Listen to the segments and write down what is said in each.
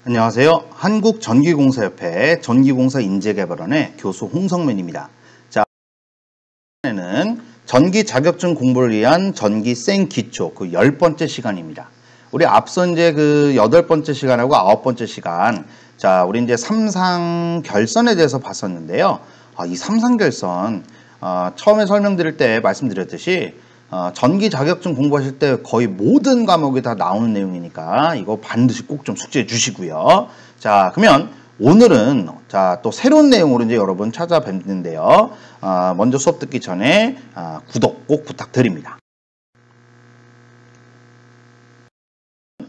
안녕하세요. 한국전기공사협회 전기공사 인재개발원의 교수 홍성맨입니다. 자, 이번에는 전기 자격증 공부를 위한 전기생 기초 그 10번째 시간입니다. 우리 앞서 이제 그 8번째 시간하고 9번째 시간, 자, 우리 이제 삼상결선에 대해서 봤었는데요. 이 삼상결선, 처음에 설명드릴 때 말씀드렸듯이 전기 자격증 공부하실 때 거의 모든 과목이 다 나오는 내용이니까 이거 반드시 꼭 좀 숙지해 주시고요. 자, 그러면 오늘은 또 새로운 내용으로 이제 여러분 찾아뵙는데요. 먼저 수업 듣기 전에 구독 꼭 부탁드립니다.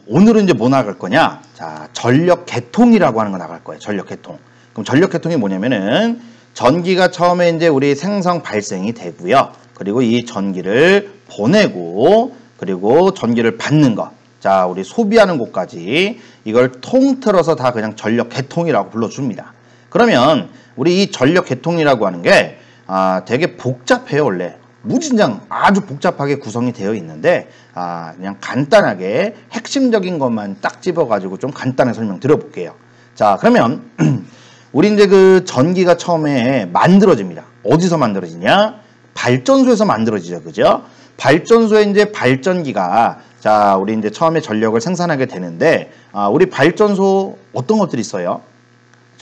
오늘은 이제 뭐 나갈 거냐? 자, 전력 개통이라고 하는 거 나갈 거예요. 전력 개통. 그럼 전력 개통이 뭐냐면은 전기가 처음에 이제 우리 생성 발생이 되고요. 그리고 이 전기를 보내고 그리고 전기를 받는 것, 자, 우리 소비하는 곳까지 이걸 통틀어서 다 그냥 전력 개통이라고 불러줍니다. 그러면 우리 이 전력 개통이라고 하는 게 되게 복잡해요. 원래 무진장 아주 복잡하게 구성이 되어 있는데 그냥 간단하게 핵심적인 것만 딱 집어가지고 좀 간단하게 설명 드려볼게요. 자, 그러면 우리 이제 그 전기가 처음에 만들어집니다. 어디서 만들어지냐? 발전소에서 만들어지죠. 그죠? 발전소에 이제 발전기가, 자, 우리 이제 처음에 전력을 생산하게 되는데, 우리 발전소 어떤 것들이 있어요?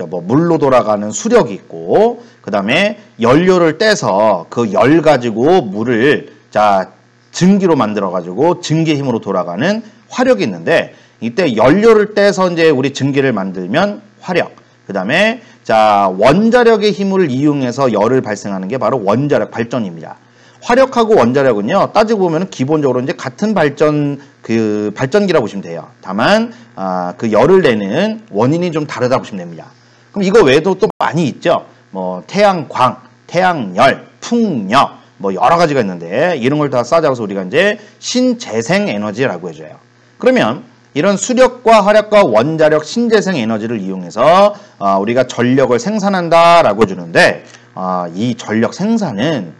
뭐 물로 돌아가는 수력이 있고, 그 다음에 연료를 떼서 그 열 가지고 물을, 자, 증기로 만들어가지고 증기의 힘으로 돌아가는 화력이 있는데, 이때 연료를 떼서 이제 우리 증기를 만들면 화력, 그 다음에 자, 원자력의 힘을 이용해서 열을 발생하는 게 바로 원자력 발전입니다. 화력하고 원자력은요, 따지고 보면 기본적으로 이제 같은 발전기라고 보시면 돼요. 다만, 그 열을 내는 원인이 좀 다르다 보시면 됩니다. 그럼 이거 외에도 또 많이 있죠. 뭐, 태양광, 태양열, 풍력, 뭐 여러 가지가 있는데, 이런 걸 다 싸잡아서 우리가 이제 신재생 에너지라고 해줘요. 그러면, 이런 수력과 화력과 원자력 신재생 에너지를 이용해서 우리가 전력을 생산한다라고 해주는데, 이 전력 생산은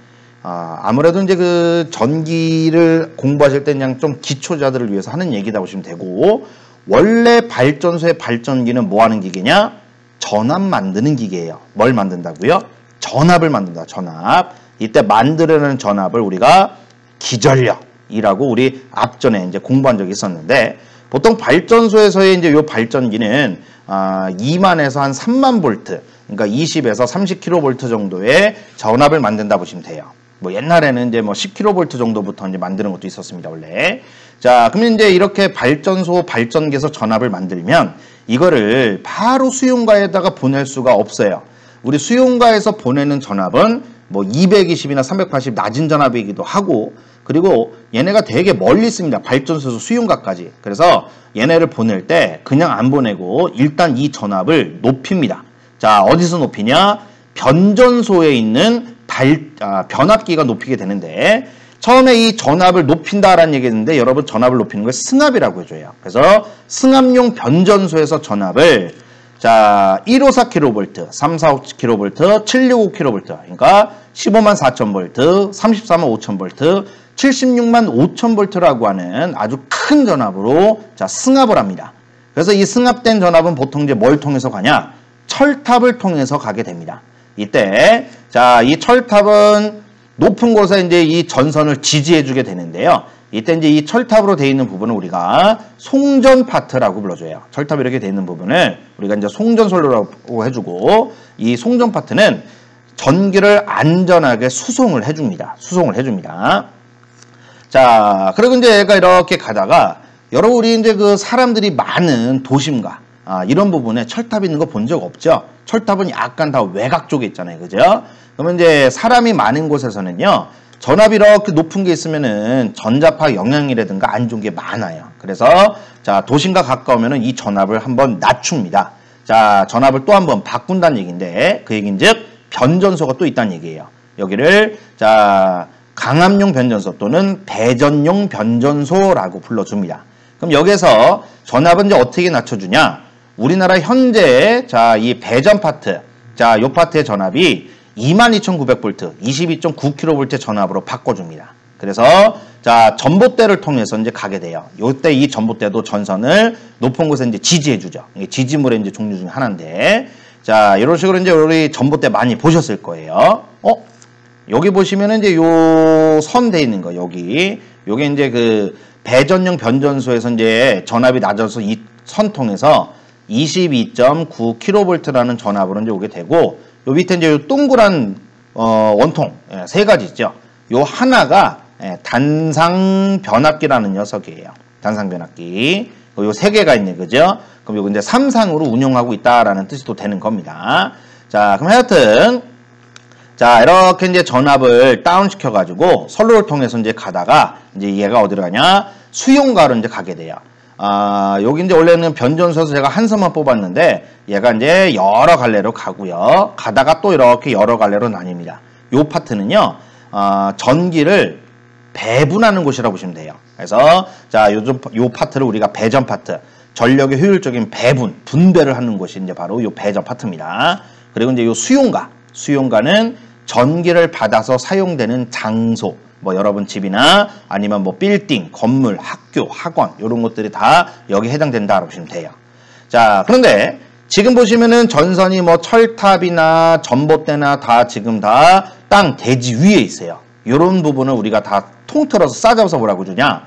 아무래도 이제 그 전기를 공부하실 때 그냥 좀 기초자들을 위해서 하는 얘기다 보시면 되고, 원래 발전소의 발전기는 뭐 하는 기계냐? 전압 만드는 기계예요. 뭘 만든다고요? 전압을 만든다. 전압. 이때 만들어내는 전압을 우리가 기전력이라고 우리 앞전에 이제 공부한 적이 있었는데, 보통 발전소에서의 이제 요 발전기는 2만에서 한 3만 볼트, 그러니까 20에서 30kV 정도의 전압을 만든다 보시면 돼요. 뭐 옛날에는 이제 뭐 10kV 정도부터 이제 만드는 것도 있었습니다, 원래. 자, 그러면 이제 이렇게 발전소 발전기에서 전압을 만들면 이거를 바로 수용가에다가 보낼 수가 없어요. 우리 수용가에서 보내는 전압은 뭐 220이나 380 낮은 전압이기도 하고, 그리고 얘네가 되게 멀리 있습니다. 발전소에서 수용가까지. 그래서 얘네를 보낼 때 그냥 안 보내고 일단 이 전압을 높입니다. 자, 어디서 높이냐? 변전소에 있는 변압기가 높이게 되는데, 처음에 이 전압을 높인다라는 얘기했는데, 여러분 전압을 높이는 걸 승합이라고 해줘요. 그래서 승합용 변전소에서 전압을, 자, 154kV, 345kV, 765kV, 그러니까 15만 4,000V, 34만 5,000V, 76만 5,000V라고 하는 아주 큰 전압으로 승합을 합니다. 그래서 이 승합된 전압은 보통 이제 뭘 통해서 가냐? 철탑을 통해서 가게 됩니다. 이때 자, 이 철탑은 높은 곳에 이제 이 전선을 지지해 주게 되는데요. 이때 이제 이 철탑으로 되어 있는 부분을 우리가 송전 파트라고 불러줘요. 철탑이 이렇게 되어 있는 부분을 우리가 이제 송전솔로라고 해주고, 이 송전 파트는 전기를 안전하게 수송을 해줍니다. 자, 그리고 이제 얘가 이렇게 가다가, 여러분 우리 이제 그 사람들이 많은 도심가, 이런 부분에 철탑이 있는 거 본 적 없죠? 철탑은 약간 다 외곽 쪽에 있잖아요. 그죠? 그러면 이제 사람이 많은 곳에서는요, 전압이 이렇게 높은 게 있으면은 전자파 영향이라든가 안 좋은 게 많아요. 그래서 자, 도심과 가까우면은 이 전압을 한번 낮춥니다. 자, 전압을 또 한번 바꾼다는 얘기인데, 그 얘기인즉 변전소가 또 있다는 얘기예요. 여기를 자, 강압용 변전소 또는 배전용 변전소라고 불러줍니다. 그럼 여기서 전압은 이제 어떻게 낮춰주냐? 우리나라 현재 자, 이 배전 파트, 자, 요 파트의 전압이 22,900V, 22.9kV 전압으로 바꿔줍니다. 그래서 자, 전봇대를 통해서 이제 가게 돼요. 요때 이 전봇대도 전선을 높은 곳에 이제 지지해 주죠. 이게 지지물의 이제 종류 중에 하나인데, 자, 이런 식으로 이제 우리 전봇대 많이 보셨을 거예요. 여기 보시면은 이제 요 선 돼 있는 거, 여기. 요게 이제 그 배전용 변전소에서 이제 전압이 낮아서 이 선 통해서 22.9kV라는 전압으로 이제 오게 되고, 요 밑에 이제 요 동그란 원통 세 가지 있죠. 요 하나가 단상 변압기라는 녀석이에요. 단상 변압기. 요 세 개가 있네, 그죠? 그럼 요거 이제 3상으로 운용하고 있다라는 뜻이 또 되는 겁니다. 자, 그럼 하여튼 자, 이렇게 이제 전압을 다운시켜 가지고 선로를 통해서 이제 가다가 이제 얘가 어디로 가냐? 수용가로 이제 가게 돼요. 여기 이제 원래는 변전소에서 제가 한 선만 뽑았는데 얘가 이제 여러 갈래로 가고요. 가다가 또 이렇게 여러 갈래로 나뉩니다. 요 파트는요, 전기를 배분하는 곳이라고 보시면 돼요. 그래서 자, 요 파트를 우리가 배전 파트, 전력의 효율적인 배분, 분배를 하는 곳이 이제 바로 요 배전 파트입니다. 그리고 이제 요 수용가는 전기를 받아서 사용되는 장소, 뭐 여러분 집이나 아니면 뭐 빌딩, 건물, 학교, 학원 이런 것들이 다 여기 해당된다라고 보시면 돼요. 자, 그런데 지금 보시면은 전선이 뭐 철탑이나 전봇대나 다 지금 다 땅 대지 위에 있어요. 이런 부분을 우리가 다 통틀어서 싸잡아서 뭐라고 주냐?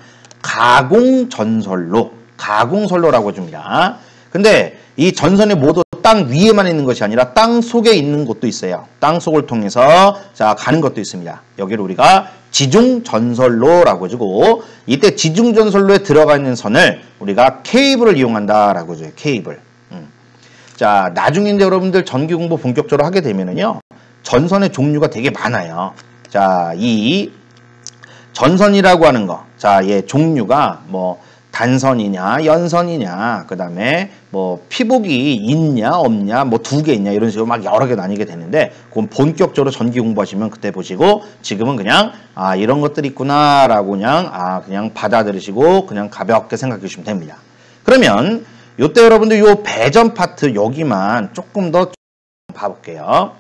가공선로라고 해줍니다. 근데 이 전선이 모두 땅 위에만 있는 것이 아니라 땅 속에 있는 곳도 있어요. 땅 속을 통해서 자 가는 것도 있습니다. 여기를 우리가 지중전선로라고 해주고, 이때 지중전선로에 들어가 있는 선을 우리가 케이블을 이용한다라고 해줘요. 케이블. 자, 나중에 이제 여러분들 전기 공부 본격적으로 하게 되면은요, 전선의 종류가 되게 많아요. 자, 이 전선이라고 하는 거, 자, 얘 종류가 뭐 단선이냐, 연선이냐, 그 다음에 뭐 피복이 있냐, 없냐, 뭐 2개 있냐, 이런 식으로 막 여러 개 나뉘게 되는데, 그건 본격적으로 전기 공부하시면 그때 보시고, 지금은 그냥, 이런 것들이 있구나라고 그냥 받아들이시고, 그냥 가볍게 생각해 주시면 됩니다. 그러면, 요때 여러분들 요 배전 파트 여기만 조금 더 봐볼게요.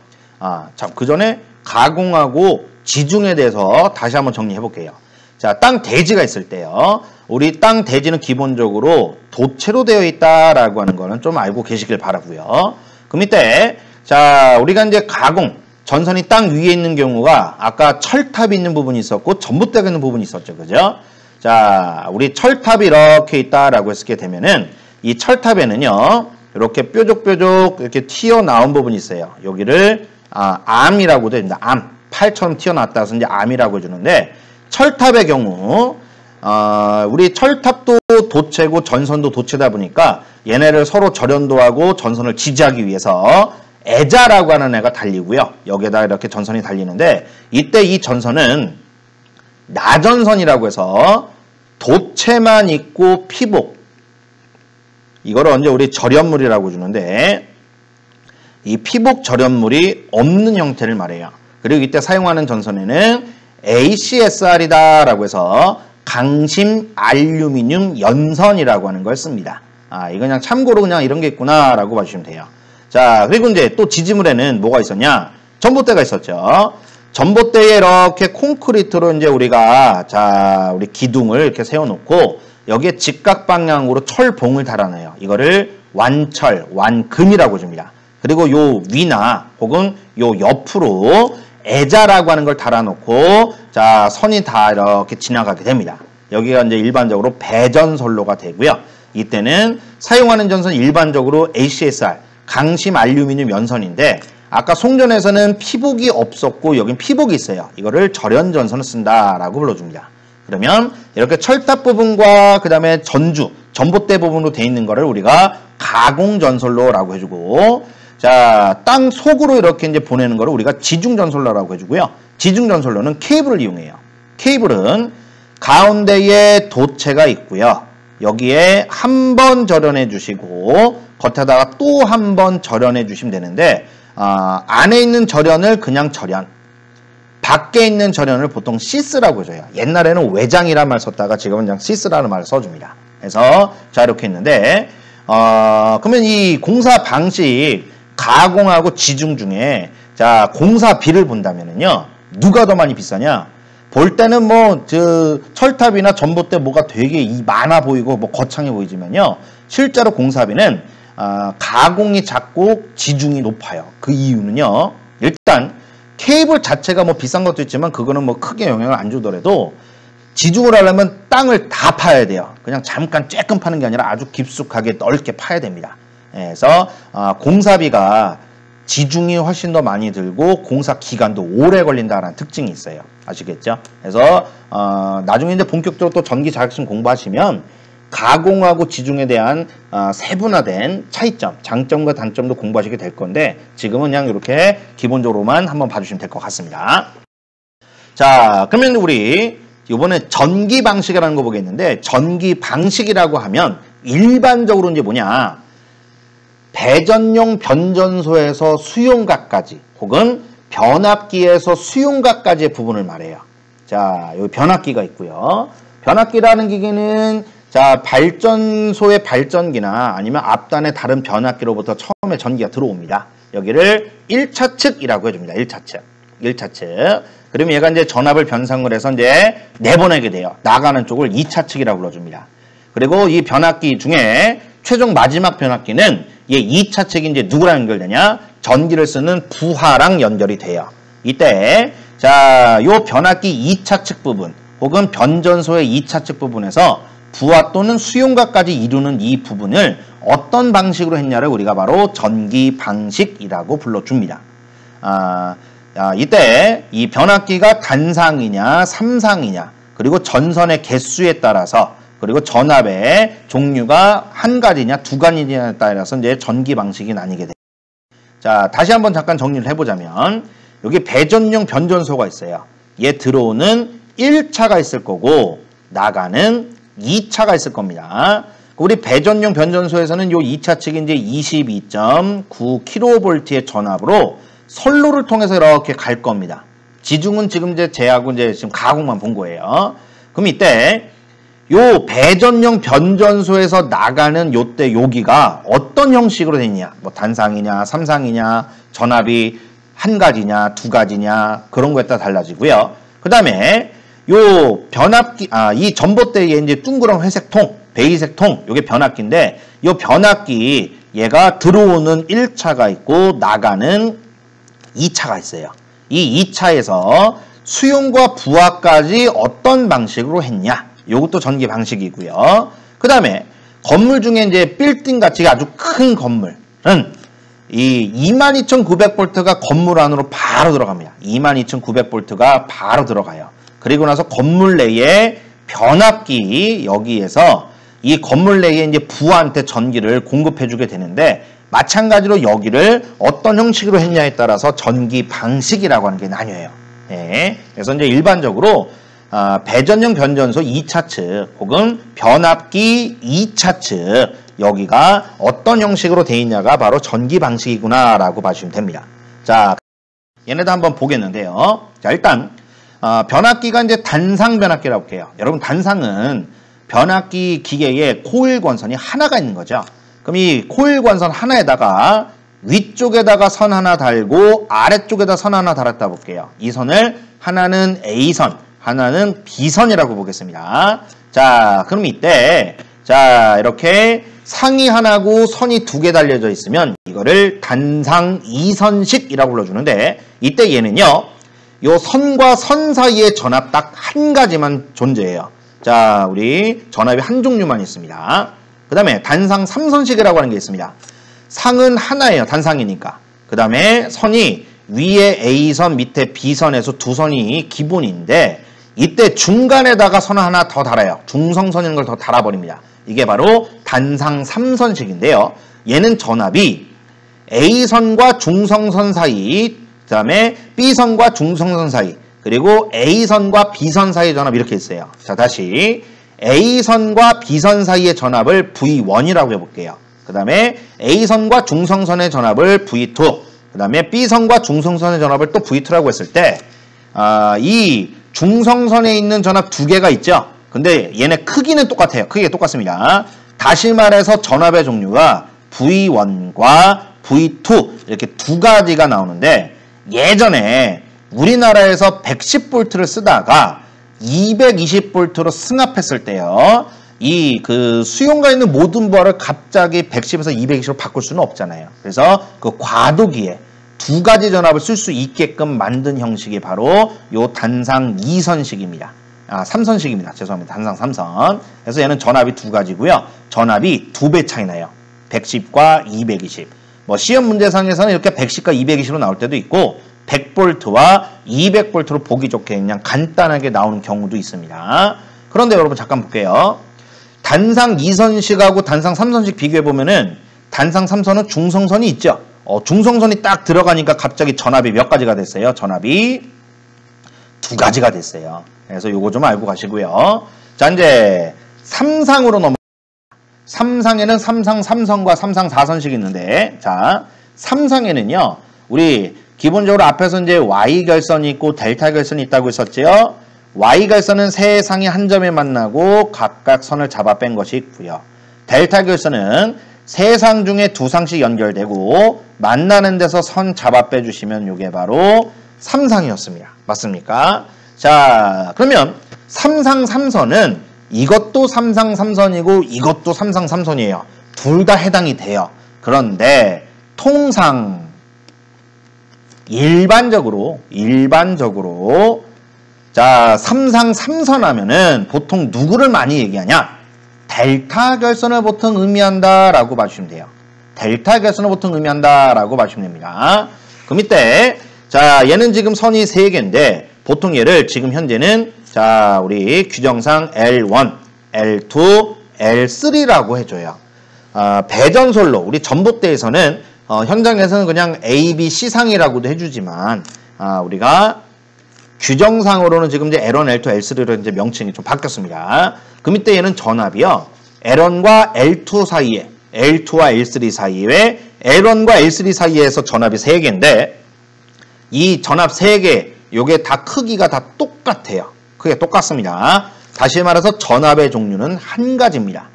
자, 그 전에 가공하고 지중에 대해서 다시 한번 정리해 볼게요. 자, 땅 대지가 있을 때요, 우리 땅 대지는 기본적으로 도체로 되어 있다라고 하는 거는 좀 알고 계시길 바라고요. 그럼 이때 자, 우리가 이제 가공, 전선이 땅 위에 있는 경우가 아까 철탑이 있는 부분이 있었고 전봇대가 있는 부분이 있었죠. 그죠? 자, 우리 철탑이 이렇게 있다라고 했을 게 되면은 이 철탑에는요, 이렇게 뾰족뾰족 이렇게 튀어나온 부분이 있어요. 여기를 암이라고도 합니다. 암. 팔처럼 튀어나왔다 해서 이제 암이라고 해주는데, 철탑의 경우 우리 철탑도 도체고 전선도 도체다 보니까 얘네를 서로 절연도 하고 전선을 지지하기 위해서 애자라고 하는 애가 달리고요. 여기에다 이렇게 전선이 달리는데, 이때 이 전선은 나전선이라고 해서 도체만 있고 피복, 이거를 언제 우리 절연물이라고 주는데, 이 피복 절연물이 없는 형태를 말해요. 그리고 이때 사용하는 전선에는 ACSR이다라고 해서 강심 알루미늄 연선이라고 하는 걸 씁니다. 이거 그냥 참고로 그냥 이런 게 있구나라고 봐주시면 돼요. 자, 그리고 이제 또 지지물에는 뭐가 있었냐? 전봇대가 있었죠. 전봇대에 이렇게 콘크리트로 이제 우리가 우리 기둥을 이렇게 세워놓고 여기에 직각 방향으로 철봉을 달아놔요. 이거를 완철, 완금이라고 줍니다. 그리고 요 위나 혹은 요 옆으로 애자라고 하는 걸 달아놓고 자, 선이 다 이렇게 지나가게 됩니다. 여기가 이제 일반적으로 배전선로가 되고요. 이때는 사용하는 전선 일반적으로 ACSR, 강심 알루미늄 연선인데, 아까 송전에서는 피복이 없었고 여긴 피복이 있어요. 이거를 절연전선을 쓴다라고 불러줍니다. 그러면 이렇게 철탑 부분과 그 다음에 전봇대 부분으로 되어 있는 거를 우리가 가공전선로라고 해주고, 자, 땅 속으로 이렇게 이제 보내는 거를 우리가 지중전선로라고 해주고요. 지중전선로는 케이블을 이용해요. 케이블은 가운데에 도체가 있고요. 여기에 한 번 절연해 주시고 겉에다가 또 한 번 절연해 주시면 되는데, 안에 있는 절연을 그냥 절연, 밖에 있는 절연을 보통 시스라고 해줘요. 옛날에는 외장이라는 말 썼다가 지금은 그냥 시스라는 말을 써줍니다. 그래서 자, 이렇게 있는데, 그러면 이 공사 방식, 가공하고 지중 중에 자, 공사비를 본다면은요, 누가 더 많이 비싸냐? 볼 때는 뭐 철탑이나 전봇대 뭐가 되게 많아 보이고 뭐 거창해 보이지만요. 실제로 공사비는 가공이 작고 지중이 높아요. 그 이유는요. 일단 케이블 자체가 뭐 비싼 것도 있지만 그거는 뭐 크게 영향을 안 주더라도 지중을 하려면 땅을 다 파야 돼요. 그냥 잠깐 쬐끔 파는 게 아니라 아주 깊숙하게 넓게 파야 됩니다. 그래서 공사비가 지중이 훨씬 더 많이 들고 공사 기간도 오래 걸린다는 특징이 있어요. 아시겠죠? 그래서 나중에 이제 본격적으로 또 전기 자격증 공부하시면 가공하고 지중에 대한 세분화된 차이점, 장점과 단점도 공부하시게 될 건데 지금은 그냥 이렇게 기본적으로만 한번 봐주시면 될 것 같습니다. 자, 그러면 우리 이번에 전기 방식이라는 거 보겠는데 전기 방식이라고 하면 일반적으로 이제 뭐냐? 배전용 변전소에서 수용각까지 혹은 변압기에서 수용각까지의 부분을 말해요. 자, 여기 변압기가 있고요. 변압기라는 기계는 자, 발전소의 발전기나 아니면 앞단의 다른 변압기로부터 처음에 전기가 들어옵니다. 여기를 1차 측이라고 해줍니다. 1차 측. 1차 측. 그러면 얘가 이제 전압을 변성을 해서 이제 내보내게 돼요. 나가는 쪽을 2차 측이라고 불러줍니다. 그리고 이 변압기 중에 최종 마지막 변압기는 얘 2차 측이 이제 누구랑 연결되냐? 전기를 쓰는 부하랑 연결이 돼요. 이때 자, 요 변압기 2차 측 부분 혹은 변전소의 2차 측 부분에서 부하 또는 수용각까지 이루는 이 부분을 어떤 방식으로 했냐를 우리가 바로 전기 방식이라고 불러줍니다. 이때 이 변압기가 단상이냐, 삼상이냐, 그리고 전선의 개수에 따라서 그리고 전압의 종류가 한 가지냐, 두 가지냐에 따라서 이제 전기 방식이 나뉘게 됩니다. 자, 다시 한번 잠깐 정리를 해보자면 여기 배전용 변전소가 있어요. 얘 들어오는 1차가 있을 거고 나가는 2차가 있을 겁니다. 우리 배전용 변전소에서는 요 2차 측이 이제 22.9kV의 전압으로 선로를 통해서 이렇게 갈 겁니다. 지중은 지금 이제 제하고 이제 지금 가공만 본 거예요. 그럼 이때 요 배전용 변전소에서 나가는 요때 여기가 어떤 형식으로 되느냐, 뭐 단상이냐, 삼상이냐, 전압이 한 가지냐, 두 가지냐 그런 거에 따라 달라지고요. 그 다음에 요 변압기, 이 전봇대에 이제 둥그런 회색 통, 베이색 통, 요게 변압기인데 요 변압기 얘가 들어오는 1차가 있고 나가는 2차가 있어요. 이 2차에서 수용과 부하까지 어떤 방식으로 했냐? 요것도 전기 방식이고요. 그 다음에 건물 중에 이제 빌딩 같이 아주 큰 건물은 이 22,900V가 건물 안으로 바로 들어갑니다. 22,900V가 바로 들어가요. 그리고 나서 건물 내에 변압기 여기에서 이 건물 내에 이제 부하한테 전기를 공급해주게 되는데 마찬가지로 여기를 어떤 형식으로 했냐에 따라서 전기 방식이라고 하는 게 나뉘어요. 네. 그래서 이제 일반적으로 배전용 변전소 2차 측 혹은 변압기 2차 측 여기가 어떤 형식으로 되어 있냐가 바로 전기 방식이구나 라고 봐주시면 됩니다. 자, 얘네도 한번 보겠는데요. 자, 일단 변압기가 이제 단상 변압기라고 해요. 여러분 단상은 변압기 기계에 코일 권선이 하나가 있는 거죠. 그럼 이 코일 권선 하나에다가 위쪽에다가 선 하나 달고 아래쪽에다 선 하나 달았다 볼게요. 이 선을 하나는 A선, 하나는 B선이라고 보겠습니다. 자, 그럼 이때 자 이렇게 상이 하나고 선이 두 개 달려져 있으면 이거를 단상 2선식이라고 불러주는데 이때 얘는요. 요 선과 선 사이의 전압 딱 한 가지만 존재해요. 자, 우리 전압이 한 종류만 있습니다. 그 다음에 단상 3선식이라고 하는 게 있습니다. 상은 하나예요. 단상이니까. 그 다음에 선이 위에 A선 밑에 B선에서 두 선이 기본인데 이때 중간에다가 선 하나 더 달아요. 중성선인 걸 더 달아버립니다. 이게 바로 단상 3선식인데요. 얘는 전압이 A선과 중성선 사이, 그 다음에 B선과 중성선 사이, 그리고 A선과 B선 사이의 전압 이렇게 있어요. 자, 다시 A선과 B선 사이의 전압을 V1이라고 해볼게요. 그 다음에 A선과 중성선의 전압을 V2, 그 다음에 B선과 중성선의 전압을 또 V2라고 했을 때 이 중성선에 있는 전압 두 개가 있죠. 근데 얘네 크기는 똑같아요. 크기가 똑같습니다. 다시 말해서 전압의 종류가 V1과 V2 이렇게 두 가지가 나오는데 예전에 우리나라에서 110V를 쓰다가 220V로 승합했을 때요. 이 그 수용가 있는 모든 부하를 갑자기 110에서 220으로 바꿀 수는 없잖아요. 그래서 그 과도기에 두 가지 전압을 쓸 수 있게끔 만든 형식이 바로 요 단상 2선식입니다. 아, 3선식입니다. 죄송합니다. 단상 3선. 그래서 얘는 전압이 두 가지고요. 전압이 2배 차이 나요. 110과 220. 뭐 시험 문제상에서는 이렇게 110과 220으로 나올 때도 있고 100V와 200V로 보기 좋게 그냥 간단하게 나오는 경우도 있습니다. 그런데 여러분 잠깐 볼게요. 단상 2선식하고 단상 3선식 비교해보면은 단상 3선은 중성선이 있죠. 중성선이 딱 들어가니까 갑자기 전압이 몇 가지가 됐어요. 전압이 두 가지가 됐어요. 그래서 요거 좀 알고 가시고요. 자, 이제 3상으로 넘어갑니다. 3상에는 3상 3선과 3상 4선식이 있는데, 자, 3상에는요, 우리 기본적으로 앞에서 이제 Y결선이 있고 델타 결선이 있다고 했었죠. Y결선은 세 상이 한 점에 만나고 각각 선을 잡아 뺀 것이 있고요. 델타 결선은 세 상 중에 두 상씩 연결되고 만나는 데서 선 잡아 빼주시면 이게 바로 3상이었습니다. 맞습니까? 자, 그러면 3상 3선은 이것도 3상 3선이고 이것도 3상 3선이에요. 둘 다 해당이 돼요. 그런데 통상 일반적으로 자, 3상 3선 하면은 보통 누구를 많이 얘기하냐? 델타 결선을 보통 의미한다라고 봐주시면 돼요. 델타 결선을 보통 의미한다라고 봐주시면 됩니다. 그럼 이때 자, 얘는 지금 선이 3개인데 보통 얘를 지금 현재는 자, 우리 규정상 L1, L2, L3라고 해줘요. 배전솔로 우리 전봇대에서는 현장에서는 그냥 A, B, C상이라고도 해주지만 우리가 규정상으로는 지금 이제 L1, L2, L3로 이제 명칭이 좀 바뀌었습니다. 그 밑에 얘는 전압이요. L1과 L2 사이에, L2와 L3 사이에, L1과 L3 사이에서 전압이 3개인데, 이 전압 3개, 요게 다 크기가 다 똑같아요. 크기가 똑같습니다. 다시 말해서 전압의 종류는 한 가지입니다.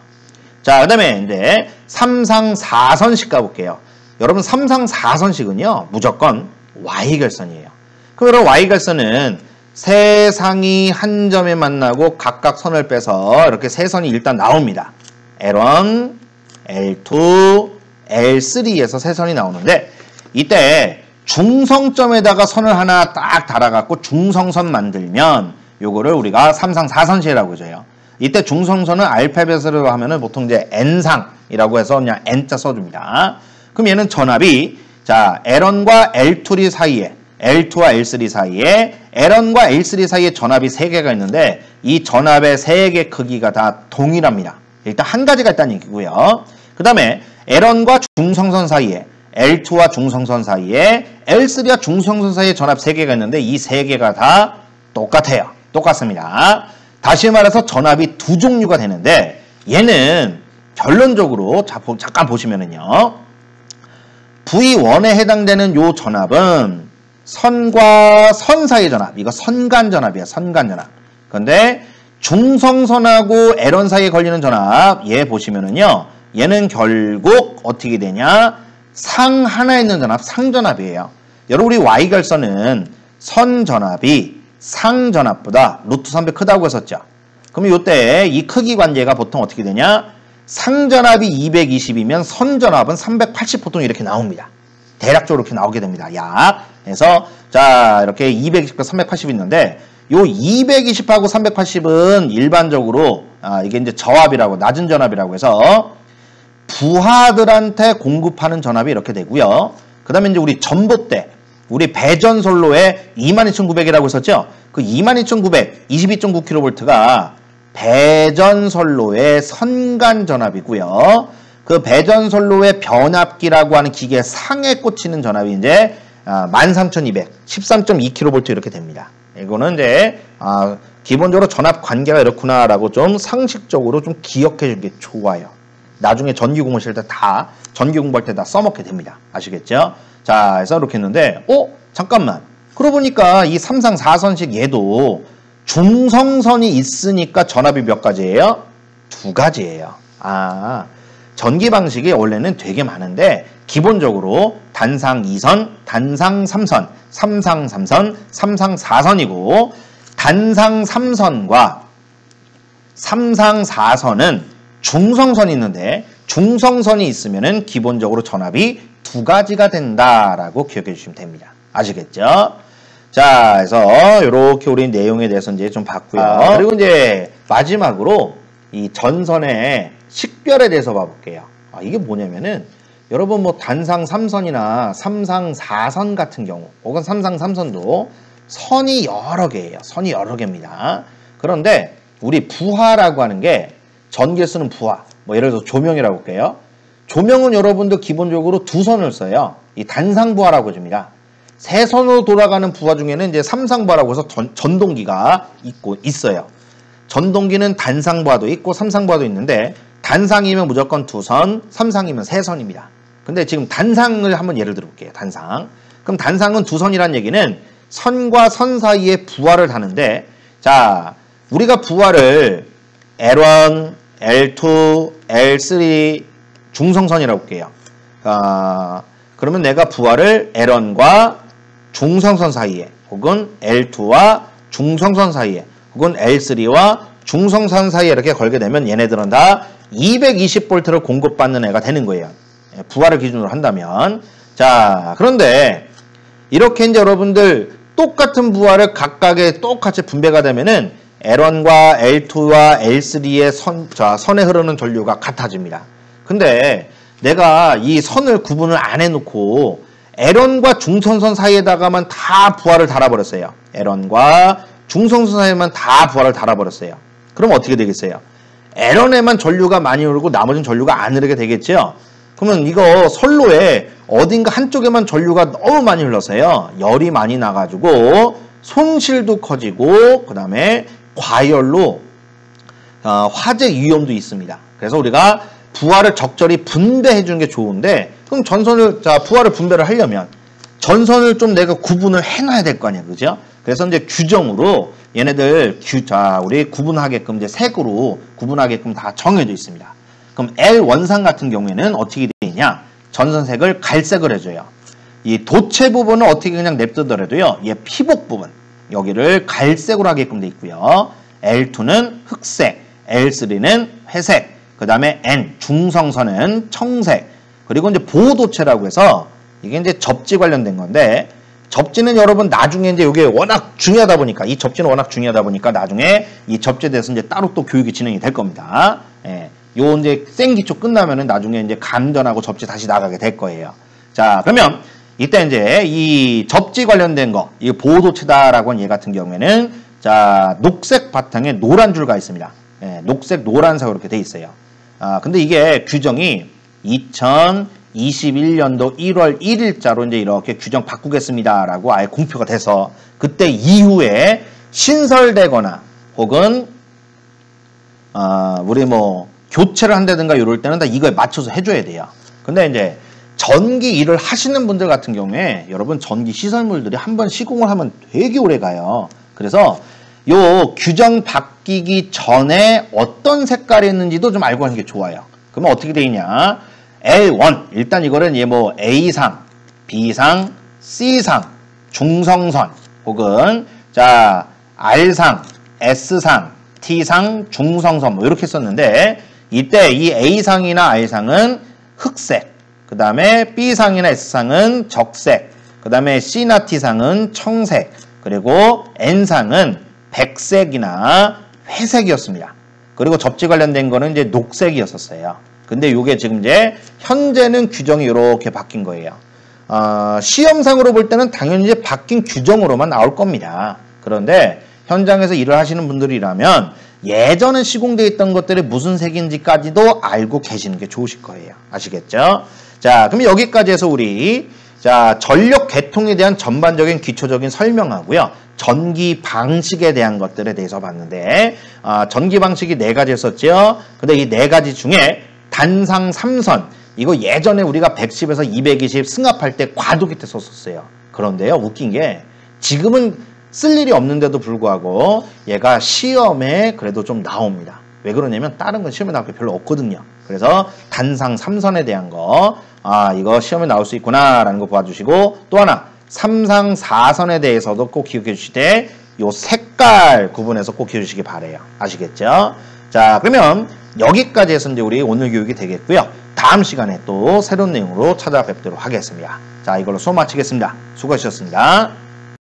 자, 그 다음에 이제 3상 4선식 가볼게요. 여러분, 3상 4선식은요, 무조건 Y결선이에요. 그럼 Y결선은 세 상이 한 점에 만나고 각각 선을 빼서 이렇게 세 선이 일단 나옵니다. L1, L2, L3에서 세 선이 나오는데 이때 중성점에다가 선을 하나 딱 달아갖고 중성선 만들면 요거를 우리가 3상 4선식이라고 해줘요. 이때 중성선은 알파벳으로 하면은 보통 이제 N상이라고 해서 그냥 N자 써줍니다. 그럼 얘는 전압이 자 L1과 L2 사이에 L2와 L3 사이에 L1과 L3 사이에 전압이 3개가 있는데 이 전압의 3개 크기가 다 동일합니다. 일단 한 가지가 있다는 얘기고요. 그 다음에 L1과 중성선 사이에 L2와 중성선 사이에 L3와 중성선 사이에 전압 3개가 있는데 이 3개가 다 똑같아요. 똑같습니다. 다시 말해서 전압이 두 종류가 되는데 얘는 결론적으로 잠깐 보시면은요. V1에 해당되는 요 전압은 선과 선 사이의 전압. 이거 선간전압이에요. 선간전압. 그런데 중성선하고 L1 사이에 걸리는 전압. 얘 보시면은요. 얘는 결국 어떻게 되냐. 상 하나에 있는 전압. 상전압이에요. 여러분 우리 Y결선은 선전압이 상전압보다 루트 3배 크다고 했었죠. 그럼 이때 이 크기 관계가 보통 어떻게 되냐. 상전압이 220이면 선전압은 380 보통 이렇게 나옵니다. 대략적으로 이렇게 나오게 됩니다. 약. 그래서 자 이렇게 220과 380 있는데 요 220하고 380은 일반적으로 이게 이제 저압이라고 낮은 전압이라고 해서 부하들한테 공급하는 전압이 이렇게 되고요. 그 다음에 이제 우리 전봇대 우리 배전솔로에 22,900이라고 했었죠. 그 22,900 22.9kV가 배전솔로의 선간전압이고요. 그 배전솔로의 변압기라고 하는 기계 상에 꽂히는 전압이 이제 13,200, 13.2kV 이렇게 됩니다. 이거는 이제 기본적으로 전압 관계가 이렇구나라고 좀 상식적으로 좀 기억해 주는 게 좋아요. 나중에 전기 공부할 때 다 전기 공부할 때 다 써먹게 됩니다. 아시겠죠? 자, 그래서 이렇게 했는데 잠깐만. 그러고 보니까 이 3상 4선식 얘도 중성선이 있으니까 전압이 몇 가지예요? 두 가지예요. 전기 방식이 원래는 되게 많은데 기본적으로 단상 2선, 단상 3선, 3상 3선, 3상 4선이고 단상 3선과 삼상 4선은 중성선이 있는데 중성선이 있으면은 기본적으로 전압이 두 가지가 된다라고 기억해 주시면 됩니다. 아시겠죠? 자, 그래서 이렇게 우리 내용에 대해서 이제 좀 봤고요. 그리고 이제 마지막으로 이 전선의 식별에 대해서 봐볼게요. 이게 뭐냐면은 여러분 뭐 단상 3선이나 삼상 4선 같은 경우 혹은 삼상 3선도 선이 여러 개예요. 선이 여러 개입니다. 그런데 우리 부하라고 하는 게 전기에 쓰는 부하, 뭐 예를 들어서 조명이라고 할게요. 조명은 여러분들 기본적으로 두 선을 써요. 이 단상부하라고 해줍니다. 세 선으로 돌아가는 부하 중에는 이제 삼상부하라고 해서 전동기가 있어요. 전동기는 단상부하도 있고 삼상부하도 있는데 단상이면 무조건 두 선, 삼상이면 세 선입니다. 근데 지금 단상을 한번 예를 들어볼게요. 단상. 그럼 단상은 두 선이란 얘기는 선과 선 사이에 부하를 다는데, 자, 우리가 부하를 L1, L2, L3 중성선이라고 볼게요. 그러면 내가 부하를 L1과 중성선 사이에 혹은 L2와 중성선 사이에 혹은 L3와 중성선 사이에 이렇게 걸게 되면 얘네들은 다 220V를 공급받는 애가 되는 거예요. 부하를 기준으로 한다면. 자, 그런데 이렇게 이제 여러분들 똑같은 부하를 각각의 똑같이 분배가 되면은 L1과 L2와 L3의 선에 흐르는 전류가 같아집니다. 근데 내가 이 선을 구분을 안 해놓고 L1과 중성선 사이에다가만 다 부하를 달아버렸어요. L1과 중성선 사이에만 다 부하를 달아버렸어요. 그럼 어떻게 되겠어요? L1에만 전류가 많이 흐르고 나머지는 전류가 안 흐르게 되겠죠? 그러면 이거 선로에 어딘가 한쪽에만 전류가 너무 많이 흘러서요. 열이 많이 나가지고 손실도 커지고 그 다음에 과열로 화재 위험도 있습니다. 그래서 우리가 부하를 적절히 분배해 주는 게 좋은데, 그럼 부하를 분배를 하려면 전선을 좀 내가 구분을 해놔야 될 거 아니야, 그죠? 그래서 이제 규정으로 얘네들 우리 구분하게끔 이제 색으로 구분하게끔 다 정해져 있습니다. 그럼 L 원상 같은 경우에는 어떻게 되냐? 전선색을 갈색을 해줘요. 이 도체 부분은 어떻게 그냥 냅두더라도요, 얘 피복 부분 여기를 갈색으로 하게끔 돼 있고요. L2는 흑색, L3는 회색, 그 다음에 N 중성선은 청색, 그리고 이제 보호도체라고 해서 이게 이제 접지 관련된 건데, 접지는 여러분 나중에 이제 이게 워낙 중요하다 보니까, 이 접지는 워낙 중요하다 보니까 나중에 이 접지에 대해서 이제 따로 또 교육이 진행이 될 겁니다. 예. 요 이제 생기초 끝나면은 나중에 이제 감전하고 접지 다시 나가게 될 거예요. 자, 그러면 이때 이제 이 접지 관련된 거, 이 보호도체다라고 하는 얘 같은 경우에는, 자, 녹색 바탕에 노란 줄가 있습니다. 예, 녹색, 노란색으로 이렇게 돼 있어요. 근데 이게 규정이 2021년도 1월 1일자로 이제 이렇게 규정 바꾸겠습니다라고 아예 공표가 돼서 그때 이후에 신설되거나 혹은 우리 뭐 교체를 한다든가 이럴 때는 다 이거에 맞춰서 해줘야 돼요. 근데 이제 전기 일을 하시는 분들 같은 경우에 여러분 전기 시설물들이 한번 시공을 하면 되게 오래 가요. 그래서 요 규정 바뀌기 전에 어떤 색깔이 있는지도 좀 알고 하는 게 좋아요. 그러면 어떻게 돼 있냐? L1 일단 이거는 뭐 A상, B상, C상, 중성선 혹은 자 R상, S상, T상, 중성선 뭐 이렇게 썼는데, 이때 이 A상이나 R상은 흑색, 그 다음에 B상이나 S상은 적색, 그 다음에 C나 T상은 청색, 그리고 N상은 백색이나 회색이었습니다. 그리고 접지 관련된 거는 이제 녹색이었었어요. 근데 이게 지금 이제 현재는 규정이 이렇게 바뀐 거예요. 시험상으로 볼 때는 당연히 이제 바뀐 규정으로만 나올 겁니다. 그런데 현장에서 일을 하시는 분들이라면 예전에 시공되어 있던 것들이 무슨 색인지까지도 알고 계시는 게 좋으실 거예요. 아시겠죠? 자, 그럼 여기까지 해서 우리 전력 계통에 대한 전반적인 기초적인 설명하고요. 전기 방식에 대한 것들에 대해서 봤는데, 전기 방식이 4가지였었죠. 근데 이 4가지 중에 단상 3선, 이거 예전에 우리가 110에서 220 승합할 때 과도기 때 썼었어요. 그런데요, 웃긴 게 지금은 쓸 일이 없는데도 불구하고 얘가 시험에 그래도 좀 나옵니다. 왜 그러냐면 다른 건 시험에 나올 게 별로 없거든요. 그래서 단상 3선에 대한 거, 이거 시험에 나올 수 있구나 라는 거 봐주시고, 또 하나 삼상 4선에 대해서도 꼭 기억해 주시되, 요 색깔 구분해서 꼭 기억해주시기 바래요. 아시겠죠? 자, 그러면 여기까지 해서 이제 우리 오늘 교육이 되겠고요. 다음 시간에 또 새로운 내용으로 찾아뵙도록 하겠습니다. 자, 이걸로 수업 마치겠습니다. 수고하셨습니다.